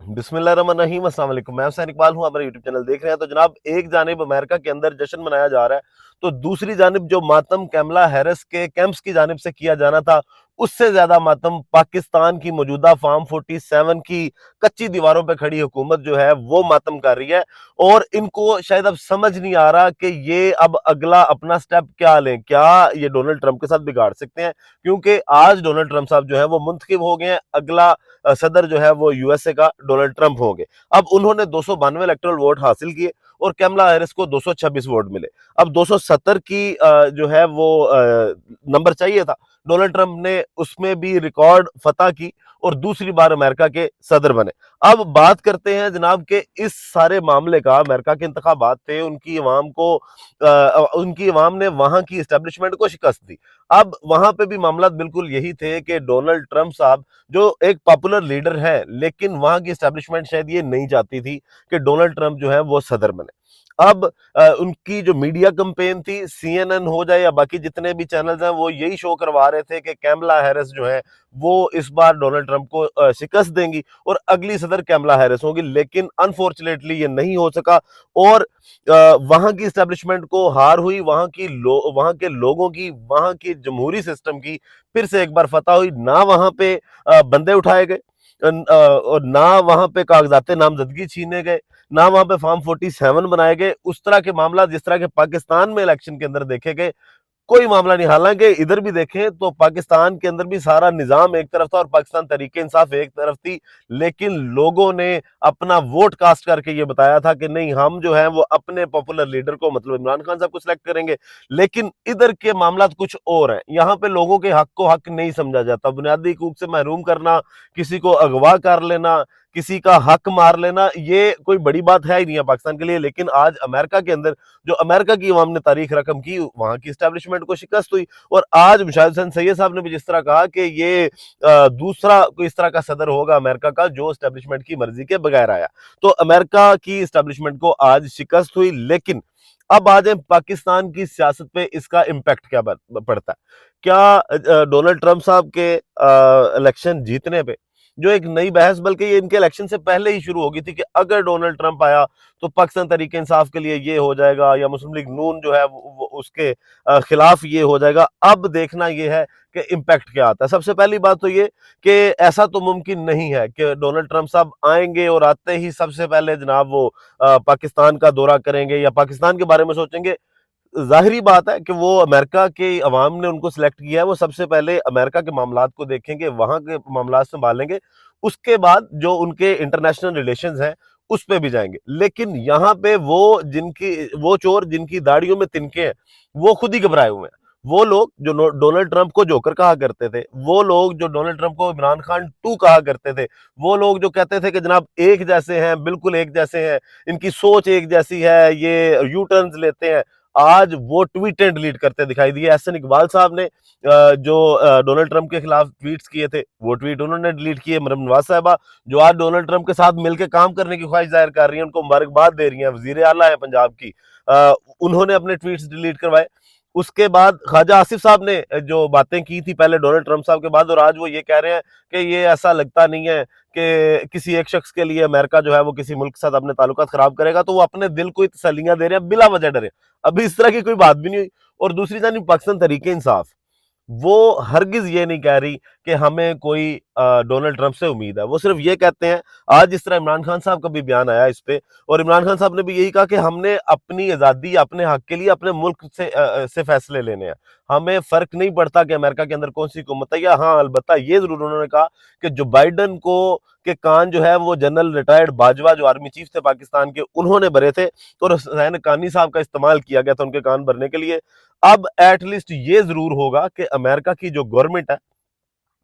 बिस्मिल्लाहिर्रहमानिर्रहीम, अस्सलाम वालेकुम। मैं हुसैन इकबाल हूँ, हमारे यूट्यूब चैनल देख रहे हैं। तो जनाब, एक जानिब अमेरिका के अंदर जश्न मनाया जा रहा है, तो दूसरी जानिब जो मातम कैमला हैरिस के कैंप्स की जानिब से किया जाना था, उससे ज्यादा मातम पाकिस्तान की मौजूदा फार्म 47 की कच्ची दीवारों पे खड़ी हुकूमत जो है वो मातम कर रही है। और इनको शायद अब समझ नहीं आ रहा कि ये अब अगला अपना स्टेप क्या लें। क्या ये डोनाल्ड ट्रंप के साथ बिगाड़ सकते हैं? क्योंकि आज डोनाल्ड ट्रंप साहब जो है वो मुंतखब हो गए हैं। अगला सदर जो है वो यूएसए का डोनाल्ड ट्रंप होंगे। अब उन्होंने 292 इलेक्टोरल वोट हासिल किए और कैमला हैरिस को 226 वोट मिले। अब 270 की जो है वो नंबर चाहिए था। डोनाल्ड ट्रंप ने उसमें भी रिकॉर्ड फतह की और दूसरी बार अमेरिका के सदर बने। अब बात करते हैं जनाब के इस सारे मामले का। अमेरिका के इंतखाबात थे, उनकी अवाम ने वहां की एस्टेब्लिशमेंट को शिकस्त दी। अब वहां पे भी मामला बिल्कुल यही थे कि डोनाल्ड ट्रंप साहब जो एक पॉपुलर लीडर है, लेकिन वहां की एस्टेब्लिशमेंट शायद ये नहीं चाहती थी कि डोनाल्ड ट्रंप जो है वो सदर बने। अब उनकी जो मीडिया कैंपेन थी, सीएनएन हो जाए या बाकी जितने भी चैनल्स हैं, वो यही शो करवा रहे थे कि कैमला हैरिस जो है वो इस बार डोनाल्ड ट्रंप को शिकस्त देंगी और अगली सदर कैमला हैरिस होगी। लेकिन अनफॉर्चुनेटली ये नहीं हो सका और वहां की एस्टेब्लिशमेंट को हार हुई। वहां के लोगों की, वहां की जमहूरी सिस्टम की फिर से एक बार फतह हुई। ना वहां पे बंदे उठाए गए और ना वहां पे कागजात नामजदगी छीने गए, ना वहां पे फॉर्म 47 बनाए गए। उस तरह के मामला जिस तरह के पाकिस्तान में इलेक्शन के अंदर देखे गए, कोई मामला नहीं। हालांकि इधर भी देखें तो पाकिस्तान के अंदर भी सारा निजाम एक तरफ था और पाकिस्तान तरीके इंसाफ एक तरफ थी, लेकिन लोगों ने अपना वोट कास्ट करके ये बताया था कि नहीं, हम जो है वो अपने पॉपुलर लीडर को, मतलब इमरान खान साहब को सिलेक्ट करेंगे। लेकिन इधर के मामला कुछ और हैं। यहाँ पे लोगों के हक को हक नहीं समझा जाता। बुनियादी हकूक से महरूम करना, किसी को अगवा कर लेना, किसी का हक मार लेना, ये कोई बड़ी बात है ही नहीं है पाकिस्तान के लिए। लेकिन आज अमेरिका के अंदर जो अमेरिका की अवाम ने तारीख रकम की, वहां की स्टैब्लिशमेंट को शिकस्त हुई। और आज मुशाहिद हुसैन सैयद साहब ने भी जिस तरह कहा कि ये दूसरा कोई इस तरह का सदर होगा अमेरिका का जो स्टैब्लिशमेंट की मर्जी के बगैर आया। तो अमेरिका की स्टैब्लिशमेंट को आज शिकस्त हुई। लेकिन अब आ जाए पाकिस्तान की सियासत पे इसका इम्पैक्ट क्या पड़ता है। क्या डोनाल्ड ट्रंप साहब के इलेक्शन जीतने पे जो एक नई बहस, बल्कि ये इनके इलेक्शन से पहले ही शुरू हो गई थी कि अगर डोनाल्ड ट्रंप आया तो पाकिस्तान तरीके इंसाफ के लिए ये हो जाएगा, या मुस्लिम लीग नून जो है वो उसके खिलाफ ये हो जाएगा। अब देखना ये है कि इम्पैक्ट क्या आता है। सबसे पहली बात तो ये कि ऐसा तो मुमकिन नहीं है कि डोनाल्ड ट्रंप साहब आएंगे और आते ही सबसे पहले जनाब वो पाकिस्तान का दौरा करेंगे या पाकिस्तान के बारे में सोचेंगे। जाहिरी बात है कि वो अमेरिका के अवाम ने उनको सिलेक्ट किया है, वो सबसे पहले अमेरिका के मामलात को देखेंगे, वहां के मामलात संभालेंगे। उसके बाद जो उनके इंटरनेशनल रिलेशंस हैं उस पे भी जाएंगे। लेकिन यहाँ पे वो चोर जिनकी दाढ़ियों में तिनके हैं, वो खुद ही घबराए हुए हैं। वो लोग जो डोनाल्ड ट्रंप को जोकर कहा करते थे, वो लोग जो डोनाल्ड ट्रंप को इमरान खान 2 कहा करते थे, वो लोग जो कहते थे कि जनाब एक जैसे हैं, बिल्कुल एक जैसे हैं, इनकी सोच एक जैसी है, ये यू टर्न्स लेते हैं, आज वो ट्वीटें डिलीट करते दिखाई दिए। एहसन इकबाल साहब ने जो डोनाल्ड ट्रंप के खिलाफ ट्वीट्स किए थे, वो ट्वीट उन्होंने डिलीट किए। मरम नवाज साहबा जो आज डोनाल्ड ट्रंप के साथ मिलकर काम करने की ख्वाहिश जाहिर कर रही हैं, उनको मुबारकबाद दे रही हैं, वजीर आला है पंजाब की, उन्होंने अपने ट्वीट्स डिलीट करवाए। उसके बाद ख्वाजा आसिफ साहब ने जो बातें की थी पहले डोनाल्ड ट्रंप साहब के बाद, और आज वो ये कह रहे हैं कि ये ऐसा लगता नहीं है कि किसी एक शख्स के लिए अमेरिका जो है वो किसी मुल्क के साथ अपने ताल्लुकात खराब करेगा, तो वो अपने दिल को ही तसल्लियां दे रहे हैं बिला वजह डरे। अभी इस तरह की कोई बात भी नहीं हुई। और दूसरी जानिब पाकिस्तान तरीके इंसाफ, वो हरगिज ये नहीं कह रही कि हमें कोई डोनाल्ड ट्रंप से उम्मीद है। वो सिर्फ ये कहते हैं, आज जिस तरह इमरान खान साहब का भी बयान आया इस पे, और इमरान खान साहब ने भी यही कहा कि हमने अपनी आज़ादी, अपने हक के लिए अपने मुल्क से फैसले लेने हैं। हमें फर्क नहीं पड़ता कि अमेरिका के अंदर कौन सी हुकूमत है। या हाँ, अलबत्ता ये जरूर उन्होंने कहा कि जो बाइडन को के कान जो है वो जनरल रिटायर्ड बाजवा जो आर्मी चीफ थे पाकिस्तान के, उन्होंने भरे थे और हुसैन हक्कानी साहब का इस्तेमाल किया गया था उनके कान भरने के लिए। अब एटलीस्ट ये जरूर होगा कि अमेरिका की जो गवर्नमेंट है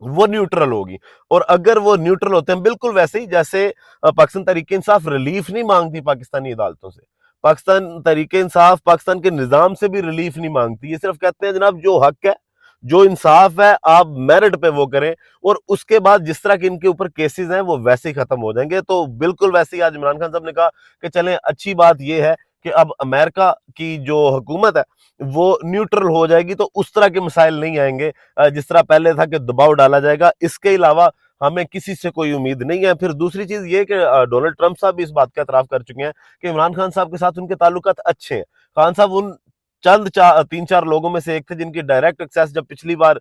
वो न्यूट्रल होगी। और अगर वो न्यूट्रल होते हैं, बिल्कुल वैसे ही जैसे पाकिस्तान तरीके इंसाफ रिलीफ नहीं मांगती पाकिस्तानी अदालतों से, पाकिस्तान तरीके इंसाफ पाकिस्तान के निजाम से भी रिलीफ नहीं मांगती। ये सिर्फ कहते हैं जनाब जो हक है, जो इंसाफ है, आप मेरिट पे वो करें, और उसके बाद जिस तरह के इनके ऊपर केसेस हैं वो वैसे ही खत्म हो जाएंगे। तो बिल्कुल वैसे ही आज इमरान खान साहब ने कहा कि चलें, अच्छी बात यह है कि अब अमेरिका की जो हुकूमत है वो न्यूट्रल हो जाएगी, तो उस तरह के मसाइल नहीं आएंगे जिस तरह पहले था कि दबाव डाला जाएगा। इसके अलावा ہمیں کسی سے کوئی امید نہیں ہے۔ پھر دوسری چیز یہ کہ ڈونلڈ ٹرمپ صاحب بھی اس بات کا اعتراف کر چکے ہیں کہ عمران خان صاحب کے ساتھ ان کے تعلقات اچھے ہیں۔ خان صاحب ان چند تین چار لوگوں میں سے ایک تھے جن کی ڈائریکٹ ایکسیس جب پچھلی بار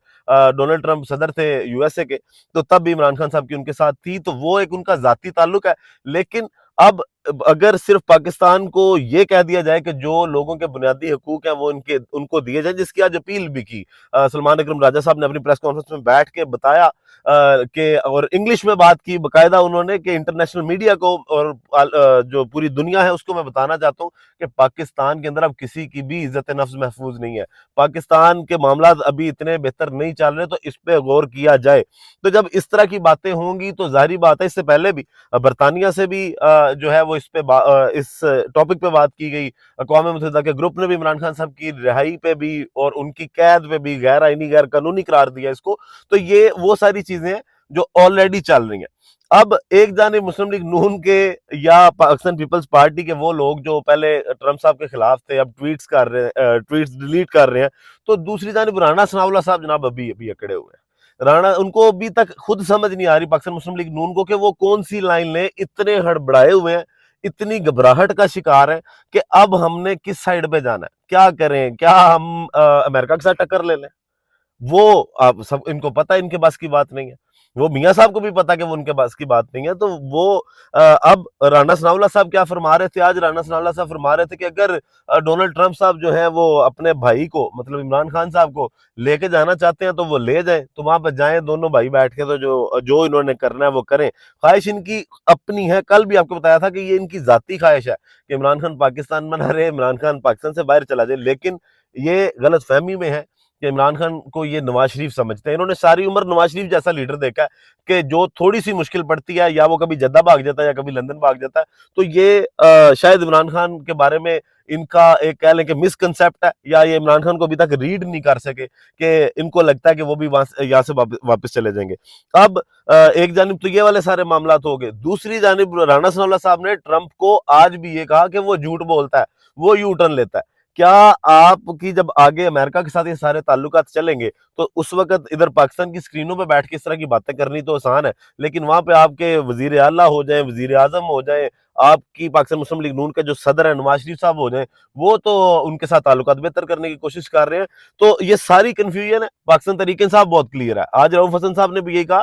ڈونلڈ ٹرمپ صدر تھے یو ایس اے کے تو تب بھی عمران خان صاحب کی ان کے ساتھ تھی، تو وہ ایک ان کا ذاتی تعلق ہے۔ لیکن اب اگر صرف پاکستان کو یہ کہہ دیا جائے کہ جو لوگوں کے بنیادی حقوق ہیں وہ ان کو دیے جائیں، جس کی آج اپیل بھی کی سلمان اکرم راجہ صاحب نے اپنی پریس کانفرنس میں بیٹھ کے بتایا کہ اور انگلش میں بات کی باقاعدہ انہوں نے کہ انٹرنیشنل میڈیا کو اور جو پوری دنیا ہے اس کو میں بتانا چاہتا ہوں کہ پاکستان کے اندر اب کسی کی بھی عزت نفس محفوظ نہیں ہے، پاکستان کے معاملات ابھی اتنے بہتر نہیں چل رہے، تو اس پہ غور کیا جائے۔ تو جب اس طرح کی باتیں ہوں گی تو ظاہری بات ہے، اس سے پہلے بھی برطانیہ سے بھی جو ہے وہ اس ٹاپک پہ بات کی گئی، اقوام متحدہ کے گروپ نے بھی عمران خان صاحب کی رہائی پہ بھی اور ان کی قید پہ بھی غیر آئینی غیر قانونی قرار دیا اس کو۔ تو یہ وہ ساری چیزیں ہیں جو آلریڈی چل رہی ہیں۔ اب ایک جانب مسلم لیگ نون کے یا پاکستان پیپلز پارٹی کے وہ لوگ جو پہلے ٹرمپ صاحب کے خلاف تھے اب ٹویٹس ڈیلیٹ کر رہے ہیں، تو دوسری جانب رانا ثناء اللہ صاحب جناب ابھی اکڑے ہوئے ہیں۔ رانا ان کو ابھی تک خود سمجھ نہیں آ رہی پاکستان مسلم لیگ نون کو کہ وہ کون سی لائن لیں، اتنے ہڑبڑائے ہوئے ہیں، اتنی گھبراہٹ کا شکار ہے کہ اب ہم نے کس سائیڈ پہ جانا ہے، کیا کریں، کیا ہم امریکہ کے ساتھ ٹکر لے لیں؟ وہ آپ سب ان کو پتہ ان کے بس کی بات نہیں ہے، وہ میاں صاحب کو بھی پتا کہ وہ ان کے بس کی بات نہیں ہے۔ تو وہ اب رانا ثناء اللہ صاحب کیا فرما رہے تھے، آج رانا ثناء اللہ صاحب فرما رہے تھے کہ اگر ڈونلڈ ٹرمپ صاحب جو ہے وہ اپنے بھائی کو مطلب عمران خان صاحب کو لے کے جانا چاہتے ہیں تو وہ لے جائیں، تو وہاں پہ جائیں دونوں بھائی بیٹھ کے، تو جو انہوں نے کرنا ہے وہ کریں، خواہش ان کی اپنی ہے۔ کل بھی آپ کو بتایا تھا کہ یہ ان کی ذاتی خواہش ہے کہ عمران خان پاکستان میں نہ رہے، عمران خان پاکستان سے باہر چلا جائے، لیکن یہ غلط فہمی میں ہے کہ عمران خان کو یہ نواز شریف سمجھتے ہیں۔ انہوں نے ساری عمر نواز شریف جیسا لیڈر دیکھا ہے کہ جو تھوڑی سی مشکل پڑتی ہے یا وہ کبھی جدہ بھاگ جاتا ہے یا کبھی لندن بھاگ جاتا ہے، تو یہ شاید عمران خان کے بارے میں ان کا ایک کہہ لیں کہ مس کنسیپٹ ہے، یا یہ عمران خان کو ابھی تک ریڈ نہیں کر سکے کہ ان کو لگتا ہے کہ وہ بھی یہاں سے واپس چلے جائیں گے۔ اب ایک جانب تو یہ والے سارے معاملات ہو گئے، دوسری جانب رانا ثناء اللہ صاحب نے ٹرمپ کو آج بھی یہ کہا کہ وہ جھوٹ بولتا ہے، وہ یو ٹرن لیتا ہے۔ کیا آپ کی جب آگے امریکہ کے ساتھ یہ سارے تعلقات چلیں گے تو اس وقت ادھر پاکستان کی سکرینوں پہ بیٹھ کے اس طرح کی باتیں کرنی تو آسان ہے، لیکن وہاں پہ آپ کے وزیر اعلیٰ ہو جائیں، وزیر اعظم ہو جائیں، آپ کی پاکستان مسلم لیگ نون کے جو صدر ہیں نواز شریف صاحب ہو جائیں، وہ تو ان کے ساتھ تعلقات بہتر کرنے کی کوشش کر رہے ہیں۔ تو یہ ساری کنفیوژن ہے۔ پاکستان تحریک انصاف بہت کلیئر ہے، آج رؤف حسن صاحب نے بھی یہی کہا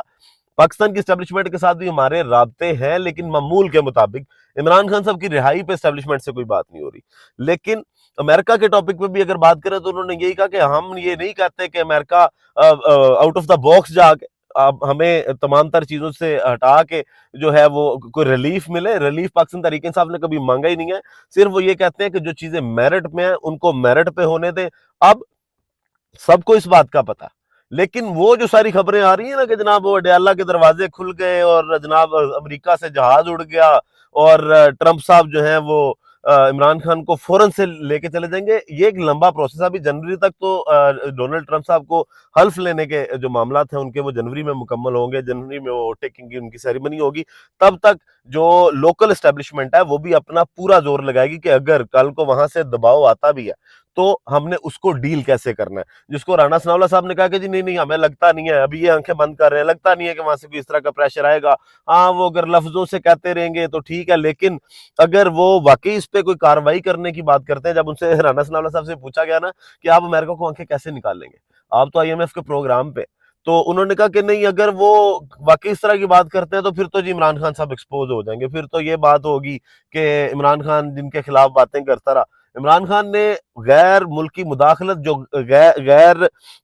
پاکستان کی اسٹیبلشمنٹ کے ساتھ بھی ہمارے رابطے ہیں لیکن معمول کے مطابق، عمران خان صاحب کی رہائی پہ اسٹیبلشمنٹ سے کوئی بات نہیں ہو رہی۔ لیکن امریکہ کے ٹاپک پہ بھی اگر بات کریں تو انہوں نے یہی کہا کہ ہم یہ نہیں کہتے کہ امریکہ آؤٹ آف دا باکس جا کے اب ہمیں تمام تر چیزوں سے ہٹا کے جو ہے وہ کوئی ریلیف ملے، ریلیف پاکستان تحریک انصاف نے کبھی مانگا ہی نہیں ہے، صرف وہ یہ کہتے ہیں کہ جو چیزیں میرٹ میں ہیں ان کو میرٹ پہ ہونے دیں۔ اب سب کو اس بات کا پتہ، لیکن وہ جو ساری خبریں آ رہی ہیں نا کہ جناب وہ ڈیاللہ کے دروازے کھل گئے اور جناب امریکہ سے جہاز اڑ گیا اور ٹرمپ صاحب جو ہیں وہ عمران خان کو فوراً سے لے کے چلے جائیں گے، یہ ایک لمبا پروسیس ہے۔ ابھی جنوری تک تو ڈونلڈ ٹرمپ صاحب کو حلف لینے کے جو معاملات ہیں ان کے وہ جنوری میں مکمل ہوں گے، جنوری میں وہ ٹیکنگ کی ان کی سیریمنی ہوگی، تب تک جو لوکل اسٹیبلشمنٹ ہے وہ بھی اپنا پورا زور لگائے گی کہ اگر کل کو وہاں سے دباؤ آتا بھی ہے تو ہم نے اس کو ڈیل کیسے کرنا ہے۔ جس کو رانا ثناء اللہ صاحب نے کہا کہ جی نہیں ہمیں لگتا نہیں ہے، ابھی یہ آنکھیں بند کر رہے ہیں، لگتا نہیں ہے کہ وہاں سے کوئی اس طرح کا پریشر آئے گا، ہاں وہ اگر لفظوں سے کہتے رہیں گے تو ٹھیک ہے، لیکن اگر وہ واقعی اس پہ کوئی کارروائی کرنے کی بات کرتے ہیں، جب ان سے رانا ثناء اللہ صاحب سے پوچھا گیا نا کہ آپ امریکہ کو آنکھیں کیسے نکال لیں گے، آپ تو IMF کے پروگرام پہ، تو انہوں نے کہا کہ نہیں اگر وہ واقعی اس طرح کی بات کرتے ہیں تو پھر تو جی عمران خان صاحب ایکسپوز ہو جائیں گے، پھر تو یہ بات ہوگی کہ عمران خان جن کے خلاف باتیں کرتا رہا۔ عمران خان نے غیر ملکی مداخلت جو غیر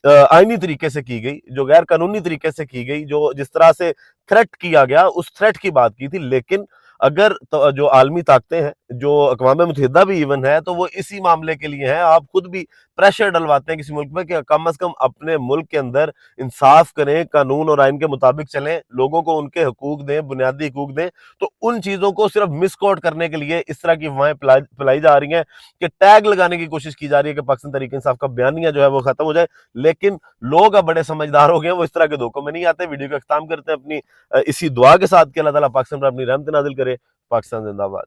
آئینی طریقے سے کی گئی، جو غیر قانونی طریقے سے کی گئی، جو جس طرح سے تھریٹ کیا گیا، اس تھریٹ کی بات کی تھی، لیکن اگر جو عالمی طاقتیں ہیں، جو اقوام متحدہ بھی ایون ہے، تو وہ اسی معاملے کے لیے ہیں۔ آپ خود بھی پریشر ڈلواتے ہیں کسی ملک میں کہ کم از کم اپنے ملک کے اندر انصاف کریں، قانون اور آئین کے مطابق چلیں، لوگوں کو ان کے حقوق دیں، بنیادی حقوق دیں۔ تو ان چیزوں کو صرف مس کوٹ کرنے کے لیے اس طرح کی افواہیں پھیلائی جا رہی ہیں کہ ٹیگ لگانے کی کوشش کی جا رہی ہے کہ پاکستان تحریک انصاف کا بیانیہ جو ہے وہ ختم ہو جائے، لیکن لوگ اب بڑے سمجھدار ہو گئے ہیں، وہ اس طرح کے دھوکوں میں نہیں آتے۔ ویڈیو کا اختتام کرتے ہیں اپنی اسی دعا کے ساتھ کہ اللہ تعالیٰ پاکستان پر اپنی رحمت نازل کرے۔ پاکستان زندہ باد۔